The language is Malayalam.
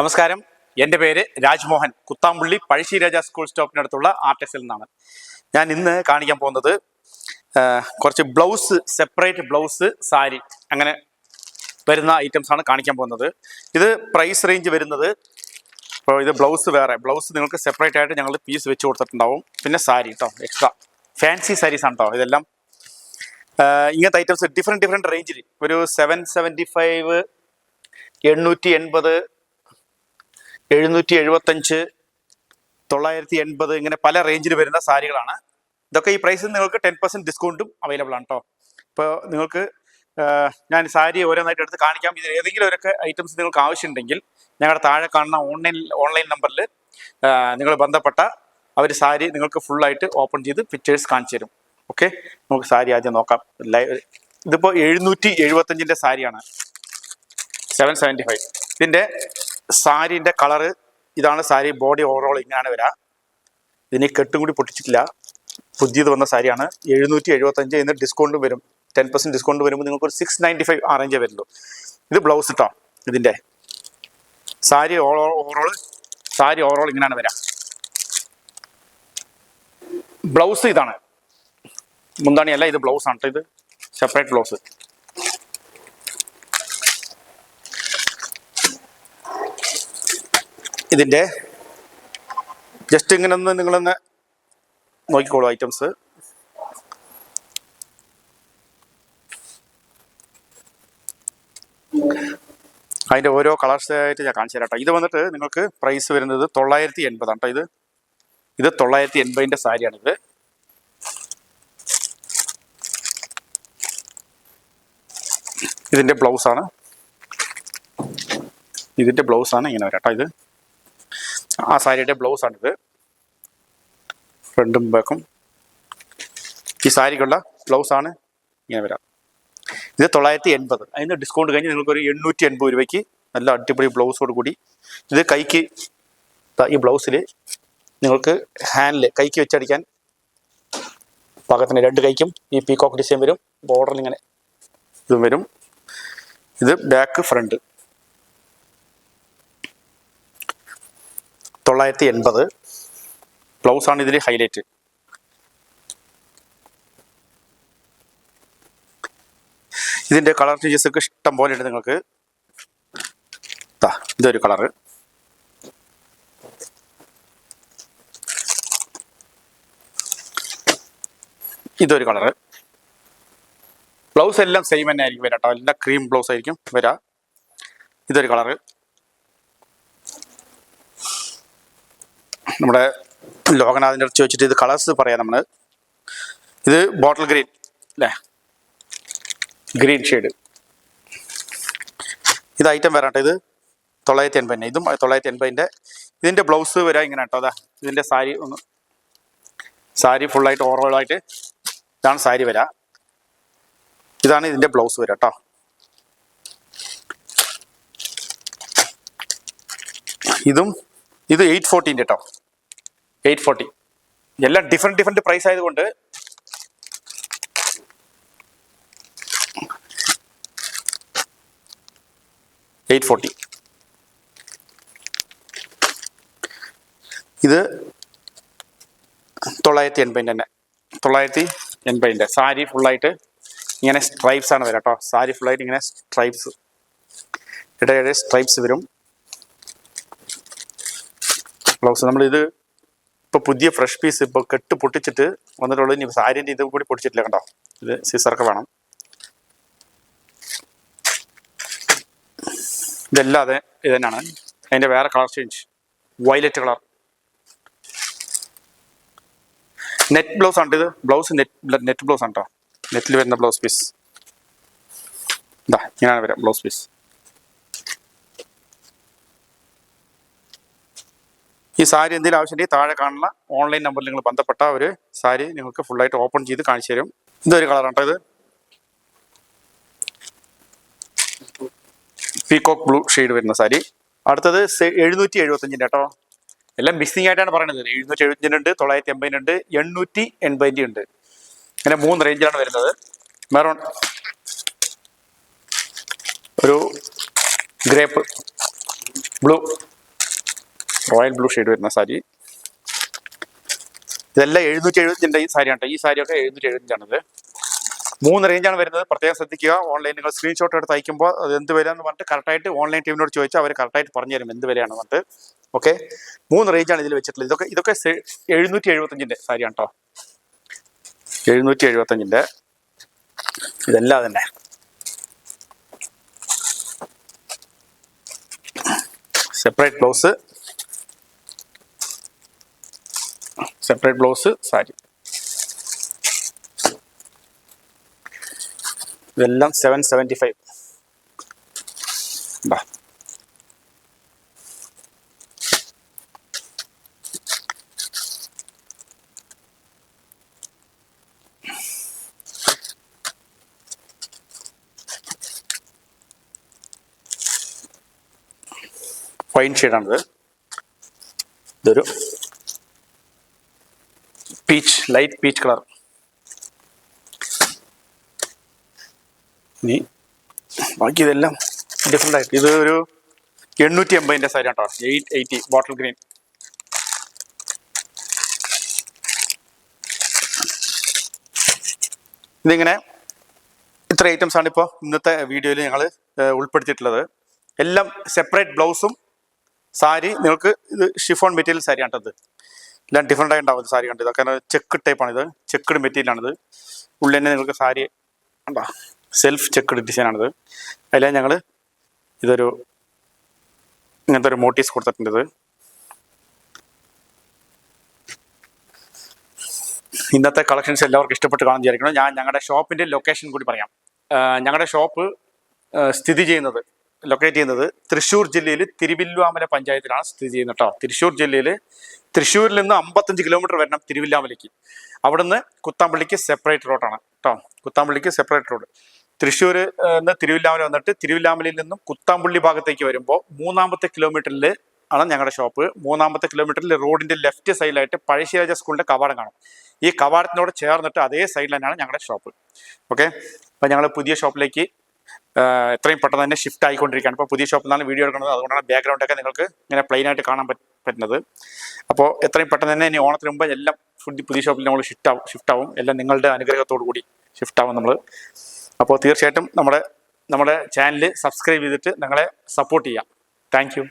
നമസ്കാരം, എൻ്റെ പേര് രാജ്മോഹൻ. കുത്താമ്പുള്ളി പഴശ്ശിരാജ സ്കൂൾ സ്റ്റോപ്പിനടുത്തുള്ള ആർട്ടെക്സിൽ നിന്നാണ്. ഞാൻ ഇന്ന് കാണിക്കാൻ പോകുന്നത് കുറച്ച് ബ്ലൗസ്, സെപ്പറേറ്റ് ബ്ലൗസ്, സാരി അങ്ങനെ വരുന്ന ഐറ്റംസ് ആണ് കാണിക്കാൻ പോകുന്നത്. ഇത് പ്രൈസ് റേഞ്ച് വരുന്നത്, ഇപ്പോൾ ഇത് ബ്ലൗസ് വേറെ, ബ്ലൗസ് നിങ്ങൾക്ക് സെപ്പറേറ്റ് ആയിട്ട് ഞങ്ങൾ പീസ് വെച്ച് കൊടുത്തിട്ടുണ്ടാവും. പിന്നെ സാരി കേട്ടോ, എക്സ്ട്രാ ഫാൻസി സാരീസ് ആണ് കേട്ടോ ഇതെല്ലാം. ഇങ്ങനത്തെ ഐറ്റംസ് ഡിഫറെൻറ്റ് റേഞ്ചിൽ ഒരു 775, 880, 775, 980 ഇങ്ങനെ പല റേഞ്ചിൽ വരുന്ന സാരികളാണ്. ഇതൊക്കെ ഈ പ്രൈസിൽ നിങ്ങൾക്ക് 10% ഡിസ്കൗണ്ടും അവൈലബിൾ ആണ് കേട്ടോ. ഇപ്പോൾ നിങ്ങൾക്ക് ഞാൻ സാരി ഓരോന്നായിട്ട് എടുത്ത് കാണിക്കാം. ഇതിൽ ഏതെങ്കിലും ഒരു ഐറ്റംസ് നിങ്ങൾക്ക് ആവശ്യമുണ്ടെങ്കിൽ ഞങ്ങളുടെ താഴെ കാണുന്ന ഓൺലൈൻ നമ്പറിൽ നിങ്ങൾ ബന്ധപ്പെട്ട അവർ സാരി നിങ്ങൾക്ക് ഫുള്ളായിട്ട് ഓപ്പൺ ചെയ്ത് പിക്ചേഴ്സ് കാണിച്ചു തരും. ഓക്കെ, നമുക്ക് സാരി ആദ്യം നോക്കാം. ഇതിപ്പോൾ 775 സാരിയാണ്, 775. ഇതിൻ്റെ സാരീൻ്റെ കളറ് ഇതാണ്. സാരി ബോഡി ഓവറോൾ ഇങ്ങനെയാണ് വരിക. ഇതിന് കെട്ടും കൂടി പൊട്ടിച്ചിട്ടില്ല, പുതിയത് വന്ന സാരിയാണ്. 775. ഇതിന് ഡിസ്കൗണ്ട് വരും, 10% ഡിസ്കൗണ്ട് വരുമ്പോൾ നിങ്ങൾക്ക് ഒരു 695 ആ റേഞ്ചേ വരുള്ളൂ. ഇത് ബ്ലൗസ് കേട്ടോ. ഇതിൻ്റെ സാരി ഓവറോൾ ഇങ്ങനെയാണ് വരിക. ബ്ലൗസ് ഇതാണ്, മുന്താണിയല്ല, ഇത് ബ്ലൗസ് ആണ് കേട്ടോ. ഇത് സെപ്പറേറ്റ് ബ്ലൗസ്. ഇതിൻ്റെ ജസ്റ്റ് ഇങ്ങനെ നിങ്ങളൊന്ന് നോക്കിക്കോളൂ ഐറ്റംസ്. അതിൻ്റെ ഓരോ കളേഴ്സ് ആയിട്ട് ഞാൻ കാണിച്ചു തരാം കേട്ടോ. ഇത് വന്നിട്ട് നിങ്ങൾക്ക് പ്രൈസ് വരുന്നത് 980 ആണ് കേട്ടോ. ഇത് 980 സാരിയാണിത്. ഇതിൻ്റെ ബ്ലൗസാണ്, ഇങ്ങനെ വരാം കേട്ടോ. ഇത് ആ സാരിയുടെ ബ്ലൗസാണിത്, ഫ്രണ്ടും ബാക്കും. ഈ സാരിക്കുള്ള ബ്ലൗസാണ് ഇങ്ങനെ വരാം. ഇത് 980. അതിന് ഡിസ്കൗണ്ട് കഴിഞ്ഞ് നിങ്ങൾക്കൊരു 880 രൂപയ്ക്ക് നല്ല അടിപൊളി ബ്ലൗസോട് കൂടി. ഇത് കൈക്ക്, ഈ ബ്ലൗസിൽ നിങ്ങൾക്ക് ഹാൻഡിൽ കൈക്ക് വെച്ചടിക്കാൻ പാകത്തിന് 2 കൈക്കും ഈ പീകോക്ക് ഡിസൈൻ വരും. ബോർഡറിൽ ഇങ്ങനെ ഇതും വരും. ഇത് ബാക്ക് ഫ്രണ്ട്. 980 ബ്ലൗസാണ് ഇതിൽ ഹൈലൈറ്റ്. ഇതിൻ്റെ കളർ ചേഞ്ചസ് ഒക്കെ ഇഷ്ടം പോലെ ഉണ്ട് നിങ്ങൾക്ക്. ഇതൊരു കളറ്, ഇതൊരു കളറ്. ബ്ലൗസ് എല്ലാം സെയിം തന്നെ ആയിരിക്കും വരാം കേട്ടോ. എല്ലാം ക്രീം ബ്ലൗസ് ആയിരിക്കും വരാം. ഇതൊരു കളറ്. നമ്മുടെ ലോകനാഥിൻ്റെ അടുത്ത് ചോദിച്ചിട്ട് ഇത് കളേഴ്സ് പറയാം നമ്മൾ. ഇത് ബോട്ടിൽ ഗ്രീൻ അല്ലേ, ഗ്രീൻ ഷെയ്ഡ്. ഇത് ഐറ്റം വരാം കേട്ടോ. ഇത് 980. ഇതും 980. ഇതിൻ്റെ ബ്ലൗസ് വരാം ഇങ്ങനെ കേട്ടോ. അതാ ഇതിൻ്റെ സാരി ഫുള്ളായിട്ട് ഓവറോളായിട്ട് ഇതാണ് സാരി വരാം. ഇതാണ് ഇതിൻ്റെ ബ്ലൗസ് വരാം കേട്ടോ. ഇത് 840 കേട്ടോ. 840. എല്ലാം ഡിഫറെൻറ്റ് പ്രൈസ് ആയതുകൊണ്ട് $840. ഇത് 980 തന്നെ. 980 സാരി ഫുള്ളായിട്ട് ഇങ്ങനെ സ്ട്രൈപ്സ് ആണ് വരാം കേട്ടോ. സാരി ഫുള്ളായിട്ട് ഇങ്ങനെ സ്ട്രൈപ്സ്, ഇടയിടെ സ്ട്രൈപ്സ് വരും. ബ്ലൗസ് നമ്മളിത് ഇപ്പോൾ പുതിയ ഫ്രഷ് പീസ് ഇപ്പോൾ കെട്ട് പൊട്ടിച്ചിട്ട് വന്നിട്ടുള്ളത്. ഇനി സാരീൻ്റെ ഇതും കൂടി പൊട്ടിച്ചിട്ടില്ല കണ്ടോ. ഇത് സിസറൊക്കെ വേണം. ഇതല്ലാതെ ഇത് തന്നെയാണ്. അതിൻ്റെ വേറെ colour change, violet colour. Net blouse ആണ് ഇത്. ബ്ലൗസ് നെറ്റ് ബ്ലൗസ് ആണ് കേട്ടോ. നെറ്റിൽ വരുന്ന ബ്ലൗസ് പീസ് ഇങ്ങനെയാണ് വരാം. ബ്ലൗസ് പീസ് ഈ സാരി എന്തെങ്കിലും ആവശ്യമുണ്ടെങ്കിൽ താഴെ കാണുന്ന ഓൺലൈൻ നമ്പറിൽ നിങ്ങൾ ബന്ധപ്പെട്ട ഒരു സാരി നിങ്ങൾക്ക് ഫുള്ളായിട്ട് ഓപ്പൺ ചെയ്ത് കാണിച്ചു തരും. ഇതൊരു കളറാണ് കേട്ടോ. ഇത് പീകോക്ക് ബ്ലൂ ഷെയ്ഡ് വരുന്ന സാരി. അടുത്തത് 775 കേട്ടോ. എല്ലാം മിക്സിംഗ് ആയിട്ടാണ് പറയുന്നത്. 775 ഉണ്ട്, 980 ഉണ്ട്, 880 ഉണ്ട്. അങ്ങനെ 3 റേഞ്ചിലാണ് വരുന്നത്. മെറൂൺ, ഒരു grape blue, royal blue shade വരുന്ന സാരി. ഇതെല്ലാം 775 ഈ സാരിയാണ്. ഈ സാരിയൊക്കെ 775 3 റേഞ്ചാണ് വരുന്നത്. പ്രത്യേകം ശ്രദ്ധിക്കുക. ഓൺലൈൻ നിങ്ങൾ സ്ക്രീൻഷോട്ട് എടുത്ത് അയക്കുമ്പോൾ അത് എന്ത് വരികയെന്ന് പറഞ്ഞിട്ട് കറക്റ്റായിട്ട് ഓൺലൈൻ ടീമിനോട് ചോദിച്ചാൽ അവർ കറക്റ്റായിട്ട് പറഞ്ഞു തരും എന്ത് വരെയാണ് പറഞ്ഞിട്ട്. ഓക്കെ, 3 റേഞ്ചാണ് ഇതിൽ വെച്ചിട്ടുള്ളത്. ഇതൊക്കെ 775 സാരിയാണ് കേട്ടോ. 775 ഇതെല്ലാം തന്നെ. Separate blouse sari. ഇതെല്ലാം 775. ഫൈൻ ഷെയ്ഡാണിത്. ഇതൊരു ലൈറ്റ് പീച്ച് കളർ. ഇനി ബാക്കി ഇതെല്ലാം ഡിഫറെൻ്റ് ആയിട്ട്. ഇത് ഒരു 880 സാരി കേട്ടോ. 880 ബോട്ടിൽ ഗ്രീൻ. ഇതിങ്ങനെ ഇത്ര ഐറ്റംസ് ആണ് ഇപ്പോൾ ഇന്നത്തെ വീഡിയോയിൽ ഞങ്ങൾ ഉൾപ്പെടുത്തിയിട്ടുള്ളത്. എല്ലാം സെപ്പറേറ്റ് ബ്ലൗസും സാരി. നിങ്ങൾക്ക് ഇത് ഷിഫോൺ മെറ്റീരിയൽ സാരിയാണ് കേട്ടത്. എല്ലാം ഡിഫറെൻ്റ് ആയി ഉണ്ടാവും സാരി കണ്ട്. ഇതൊക്കെ ചെക്ക് ടൈപ്പാണിത്. ചെക്ക്ഡ് മെറ്റീരിയലാണിത്. ഉള്ളിൽ തന്നെ നിങ്ങൾക്ക് സാരി ഉണ്ടോ, സെൽഫ് ചെക്ക്ഡ് ഡിസൈനാണിത്. അതിൽ ഞങ്ങൾ ഇതൊരു ഇങ്ങനത്തെ ഒരു മോട്ടീവ്സ് കൊടുത്തിട്ടുണ്ട്. ഇത് ഇന്നത്തെ കളക്ഷൻസ് എല്ലാവർക്കും ഇഷ്ടപ്പെട്ട് കാണാൻ വിചാരിക്കണം. ഞാൻ ഞങ്ങളുടെ ഷോപ്പിൻ്റെ ലൊക്കേഷൻ കൂടി പറയാം. ഞങ്ങളുടെ ഷോപ്പ് ലൊക്കേറ്റ് ചെയ്യുന്നത് തൃശ്ശൂർ ജില്ലയിൽ തിരുവില്ലാമല പഞ്ചായത്തിലാണ് സ്ഥിതി ചെയ്യുന്നത് കേട്ടോ. തൃശ്ശൂർ ജില്ലയിൽ തൃശ്ശൂരിൽ നിന്ന് 55 കിലോമീറ്റർ വരണം തിരുവില്ലാമലയ്ക്ക്. അവിടുന്ന് കുത്താമ്പള്ളിക്ക് സെപ്പറേറ്റ് റോഡാണ് കേട്ടോ. കുത്താമ്പള്ളിക്ക് സെപ്പറേറ്റ് റോഡ്. തൃശ്ശൂർ നിന്ന് തിരുവില്ലാമല വന്നിട്ട് തിരുവില്ലാമലയിൽ നിന്നും കുത്താമ്പള്ളി ഭാഗത്തേക്ക് വരുമ്പോൾ 3ാമത്തെ കിലോമീറ്ററിൽ ആണ് ഞങ്ങളുടെ ഷോപ്പ്. 3ാമത്തെ കിലോമീറ്ററിൽ റോഡിൻ്റെ ലെഫ്റ്റ് സൈഡിലായിട്ട് പഴശ്ശിരാജ സ്കൂളിൻ്റെ കവാടം കാണും. ഈ കവാടത്തിനോട് ചേർന്നിട്ട് അതേ സൈഡിൽ തന്നെയാണ് ഞങ്ങളുടെ ഷോപ്പ്. ഓക്കെ, അപ്പോൾ ഞങ്ങൾ പുതിയ ഷോപ്പിലേക്ക് എത്രയും പെട്ടെന്ന് തന്നെ ഷിഫ്റ്റ് ആയിക്കൊണ്ടിരിക്കുകയാണ്. ഇപ്പോൾ പുതിയ ഷോപ്പിൽ നിന്നാണ് വീഡിയോ എടുക്കുന്നത്. അതുകൊണ്ടാണ് ബാക്ക്ഗ്രൗണ്ടൊക്കെ നിങ്ങൾക്ക് ഇങ്ങനെ പ്ലെയിൻ ആയിട്ട് കാണാൻ പറ്റുന്നത്. അപ്പോൾ എത്രയും പെട്ടെന്ന് തന്നെ ഇനി ഓണത്തിന് മുമ്പ് എല്ലാം പുതിയ ഷോപ്പിൽ നമ്മൾ ഷിഫ്റ്റ് ആവും. എല്ലാം നിങ്ങളുടെ അനുഗ്രഹത്തോടു കൂടി ഷിഫ്റ്റ് ആവും നമ്മൾ. അപ്പോൾ തീർച്ചയായിട്ടും നമ്മുടെ ചാനൽ സബ്സ്ക്രൈബ് ചെയ്തിട്ട് നിങ്ങളെ സപ്പോർട്ട് ചെയ്യാം. Thank you.